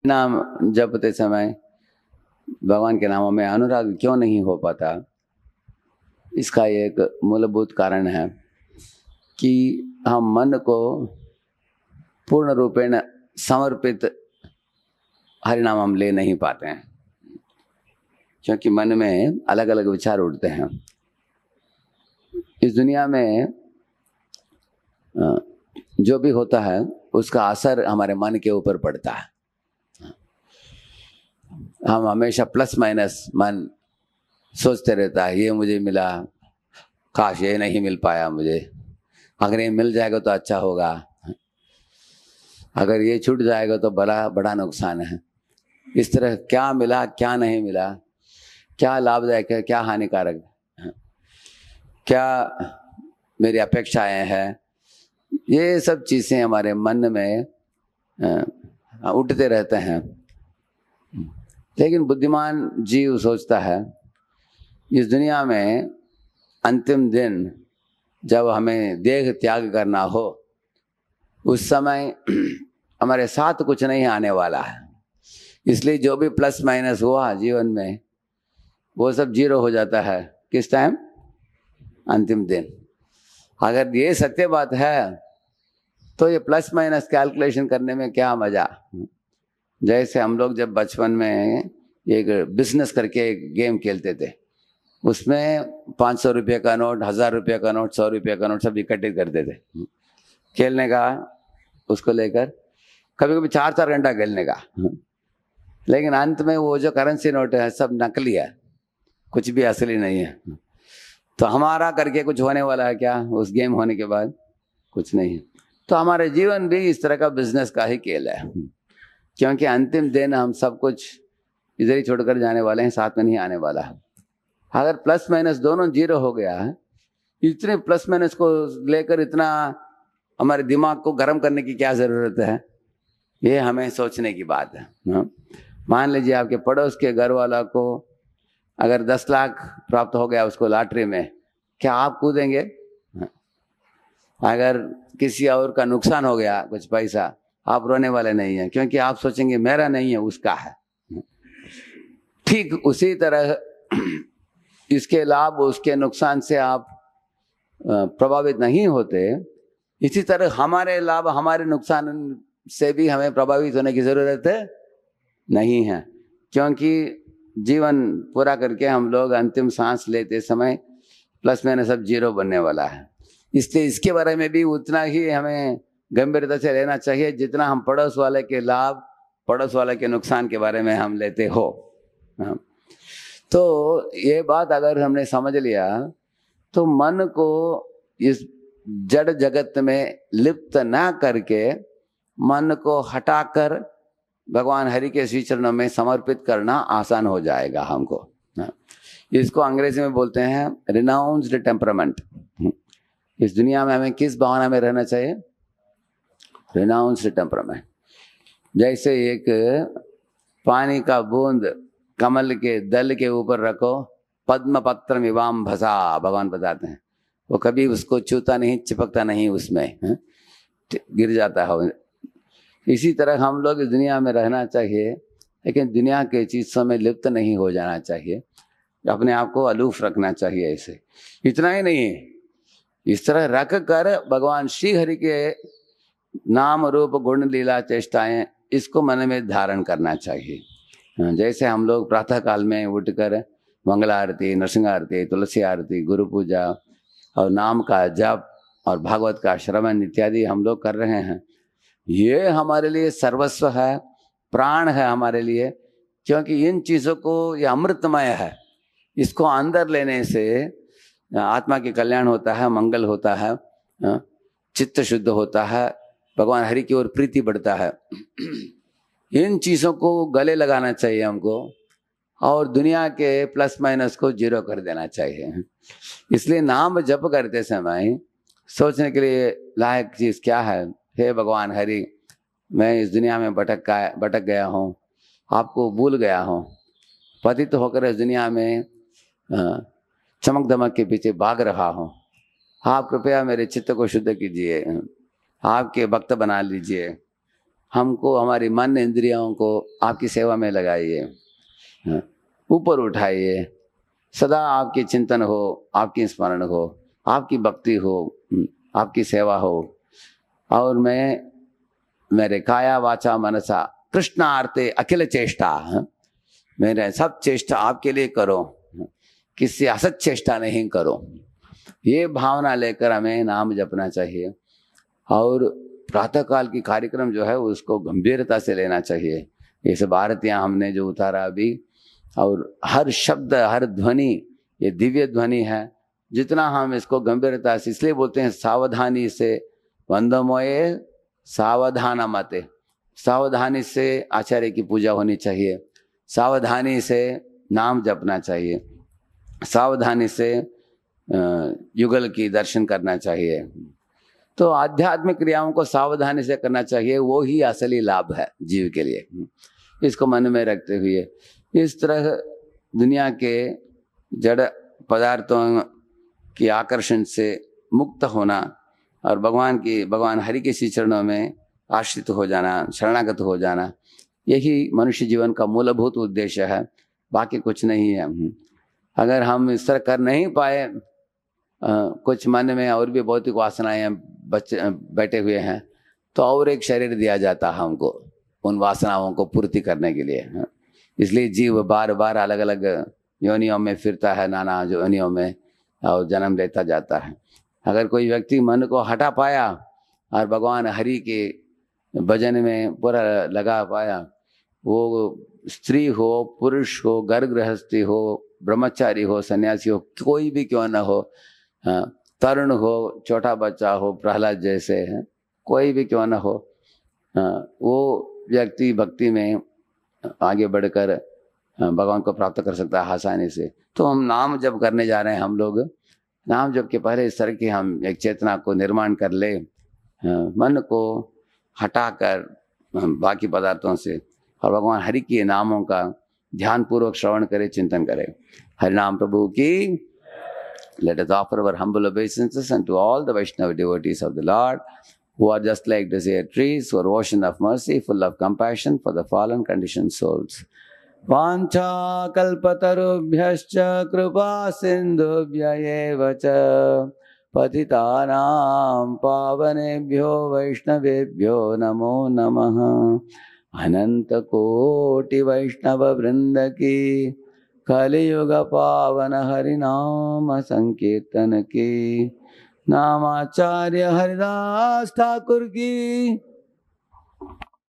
नाम जपते समय भगवान के नामों में अनुराग क्यों नहीं हो पाता? इसका एक मूलभूत कारण है कि हम मन को पूर्ण रूपेण समर्पित हरिनाम हम ले नहीं पाते हैं, क्योंकि मन में अलग अलग विचार उठते हैं। इस दुनिया में जो भी होता है उसका असर हमारे मन के ऊपर पड़ता है। हम हमेशा प्लस माइनस मन सोचते रहता है, ये मुझे मिला, काश ये नहीं मिल पाया मुझे, अगर ये मिल जाएगा तो अच्छा होगा, अगर ये छूट जाएगा तो बड़ा नुकसान है। इस तरह क्या मिला क्या नहीं मिला, क्या लाभदायक है क्या हानिकारक है, क्या मेरी अपेक्षाएं हैं, ये सब चीज़ें हमारे मन में उठते रहते हैं। लेकिन बुद्धिमान जीव सोचता है इस दुनिया में अंतिम दिन जब हमें देह त्याग करना हो उस समय हमारे साथ कुछ नहीं आने वाला है, इसलिए जो भी प्लस माइनस हुआ जीवन में वो सब जीरो हो जाता है। किस टाइम? अंतिम दिन। अगर ये सत्य बात है तो ये प्लस माइनस कैलकुलेशन करने में क्या मजा। जैसे हम लोग जब बचपन में एक बिजनेस करके एक गेम खेलते थे, उसमें 500 रुपये का नोट, 1000 रुपये का नोट, 100 रुपये का नोट सब इकट्ठे करते थे खेलने का, उसको लेकर कभी कभी 4-4 घंटा खेलने का। लेकिन अंत में वो जो करेंसी नोट है सब नकली है, कुछ भी असली नहीं है। तो हमारा करके कुछ होने वाला है क्या? उस गेम होने के बाद कुछ नहीं है। तो हमारे जीवन भी इस तरह का बिजनेस का ही खेल है, क्योंकि अंतिम दिन हम सब कुछ इधर ही छोड़कर जाने वाले हैं, साथ में नहीं आने वाला है। अगर प्लस माइनस दोनों जीरो हो गया है, इतने प्लस माइनस को लेकर इतना हमारे दिमाग को गर्म करने की क्या ज़रूरत है? ये हमें सोचने की बात है। मान लीजिए आपके पड़ोस के घर वाला को अगर 10 लाख प्राप्त हो गया उसको लॉटरी में, क्या आप कूदेंगे? अगर किसी और का नुकसान हो गया कुछ पैसा, आप रोने वाले नहीं हैं, क्योंकि आप सोचेंगे मेरा नहीं है उसका है। ठीक उसी तरह इसके लाभ उसके नुकसान से आप प्रभावित नहीं होते, इसी तरह हमारे लाभ हमारे नुकसान से भी हमें प्रभावित होने की जरूरत नहीं है, क्योंकि जीवन पूरा करके हम लोग अंतिम सांस लेते समय प्लस माइनस सब जीरो बनने वाला है। इसलिए इसके बारे में भी उतना ही हमें गंभीरता से लेना चाहिए जितना हम पड़ोस वाले के लाभ, पड़ोस वाले के नुकसान के बारे में हम लेते हो। तो ये बात अगर हमने समझ लिया तो मन को इस जड़ जगत में लिप्त ना करके मन को हटाकर भगवान हरि के श्री चरणों में समर्पित करना आसान हो जाएगा हमको। इसको अंग्रेजी में बोलते हैं रिनाउंस्ड टेम्परामेंट। इस दुनिया में हमें किस भावना में रहना चाहिए? Renounced temperament. जैसे एक पानी का बूंद कमल के दल के ऊपर रखो, पद्म पत्र विवाम भसा, भगवान बताते हैं, वो कभी उसको छूता नहीं, चिपकता नहीं, उसमें गिर जाता है। इसी तरह हम लोग इस दुनिया में रहना चाहिए, लेकिन दुनिया के चीज़ों में लिप्त नहीं हो जाना चाहिए, अपने आप को अलूफ रखना चाहिए। ऐसे इतना ही नहीं, इस तरह रख कर भगवान श्री हरि के नाम रूप गुण लीला चेष्टाएं इसको मन में धारण करना चाहिए। जैसे हम लोग प्रातः काल में उठकर मंगला आरती, नरसिंह आरती, तुलसी आरती, गुरु पूजा और नाम का जप और भागवत का श्रवण इत्यादि हम लोग कर रहे हैं, ये हमारे लिए सर्वस्व है, प्राण है हमारे लिए, क्योंकि इन चीज़ों को ये अमृतमय है, इसको अंदर लेने से आत्मा की कल्याण होता है, मंगल होता है, चित्त शुद्ध होता है, भगवान हरि की ओर प्रीति बढ़ता है। इन चीज़ों को गले लगाना चाहिए हमको, और दुनिया के प्लस माइनस को जीरो कर देना चाहिए। इसलिए नाम जप करते समय सोचने के लिए लायक चीज़ क्या है? हे भगवान हरि, मैं इस दुनिया में भटक गया हूँ, आपको भूल गया हूँ, पतित होकर इस दुनिया में चमक दमक के पीछे भाग रहा हूँ, आप कृपया मेरे चित्त को शुद्ध कीजिए, आपके भक्त बना लीजिए, हमको हमारी मन इंद्रियों को आपकी सेवा में लगाइए, ऊपर उठाइए, सदा आपकी चिंतन हो, आपकी स्मरण हो, आपकी भक्ति हो, आपकी सेवा हो। और मैं मेरे काया वाचा मनसा कृष्णार्थे अखिल चेष्टा, मेरे सब चेष्टा आपके लिए करो, किसी असत चेष्टा नहीं करो। ये भावना लेकर हमें नाम जपना चाहिए। और प्रातःकाल की कार्यक्रम जो है उसको गंभीरता से लेना चाहिए। इस भारतीय हमने जो उतारा अभी, और हर शब्द हर ध्वनि ये दिव्य ध्वनि है। जितना हम इसको गंभीरता से, इसलिए बोलते हैं सावधानी से वंदमोये सावधान मते, सावधानी से आचार्य की पूजा होनी चाहिए, सावधानी से नाम जपना चाहिए, सावधानी से युगल की दर्शन करना चाहिए। तो आध्यात्मिक क्रियाओं को सावधानी से करना चाहिए, वो ही असली लाभ है जीव के लिए। इसको मन में रखते हुए इस तरह दुनिया के जड़ पदार्थों की आकर्षण से मुक्त होना और भगवान हरि के श्री चरणों में आश्रित हो जाना, शरणागत हो जाना, यही मनुष्य जीवन का मूलभूत उद्देश्य है, बाकी कुछ नहीं है। अगर हम इस तरह कर नहीं पाए, कुछ मन में और भी भौतिक वासनाएं बच्चे बैठे हुए हैं, तो और एक शरीर दिया जाता है हमको उन वासनाओं को पूर्ति करने के लिए। इसलिए जीव बार बार अलग अलग योनियों में फिरता है, नाना योनियों में, और जन्म लेता जाता है। अगर कोई व्यक्ति मन को हटा पाया और भगवान हरि के भजन में पूरा लगा पाया, वो स्त्री हो, पुरुष हो, घर गृहस्थी हो, ब्रह्मचारी हो, सन्यासी हो, कोई भी क्यों न हो, तरुण हो, छोटा बच्चा हो, प्रहलाद जैसे, कोई भी क्यों न हो, वो व्यक्ति भक्ति में आगे बढ़कर भगवान को प्राप्त कर सकता है आसानी से। तो हम नाम जप करने जा रहे हैं। हम लोग नाम जप के पहले इस तरह की हम एक चेतना को निर्माण कर ले, मन को हटाकर बाकी पदार्थों से, और भगवान हरि के नामों का ध्यान पूर्वक श्रवण करे, चिंतन करे। हरि नाम प्रभु की। Let us offer our humble obeisances unto all the Vaishnava devotees of the Lord, who are just like desert trees, who are ocean of mercy, full of compassion for the fallen conditioned souls. Vancha kalpatarubhyascha kripa sindhubhya eva cha patitanam pavanebhyo vaishnavebhyo namo namaha. Ananta koti vaishnava vrinda ki कलियुग पावन हरि नाम संकीर्तन की। नामाचार्य हरिदास ठाकुर की।